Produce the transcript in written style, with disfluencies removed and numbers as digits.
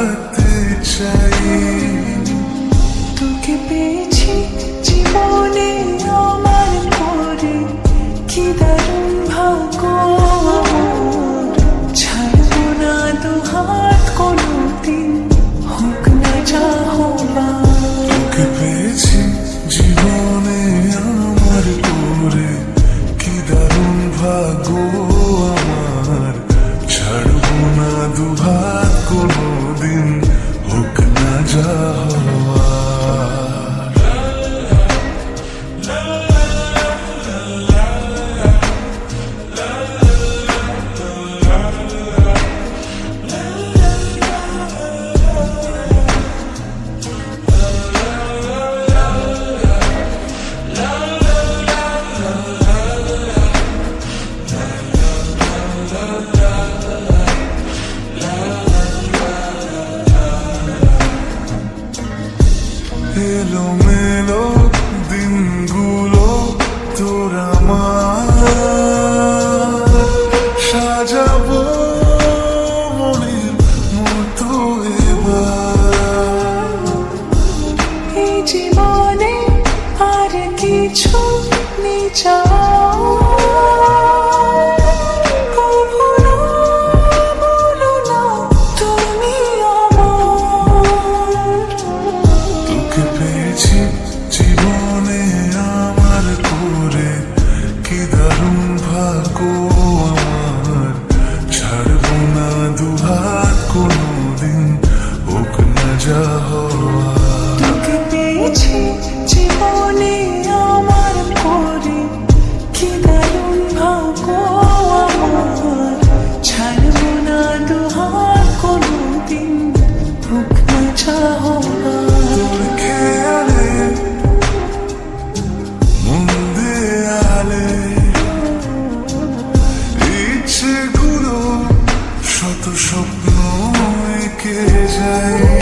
থাকতে চাই। তোকে পেয়েছি জীবনে আমার পরে, কি দারুণ ভাগ্য আমার। ছাড়বো না দুহাত কোনোদিন, হোক না যা হবার। তোকে পেয়েছি জীবনে আমার পরে, কি দারুণ ভাগ্য আমার। ছাড়বো না দুহাত কোনোদিন, হোক না যা হওয়ার। এলোমেলো দিনগুলো তোর আমার, সাজাবো মনের মতো এবার। এই জীবনে আর কিছু নেই চাওয়ার। কখনো বলো না তুমি আমার। তোকে পেয়েছি জীবনে আমার করে, কি দারুণ ভাগ্য আমার। ছাড়বো না দুহাত কোনোদিন, হোক না যা হওয়ার। তোকে পেয়েছি জীবনে আমার করে, কি দারুণ ভাগ্য আমার। ছাড়বো না দুহাত কোনোদিন, হোক না যা হবার। তোর খেয়ালে মন দেয়ালে, ইচ্ছেগুলো শত স্বপ্ন এঁকে যায়।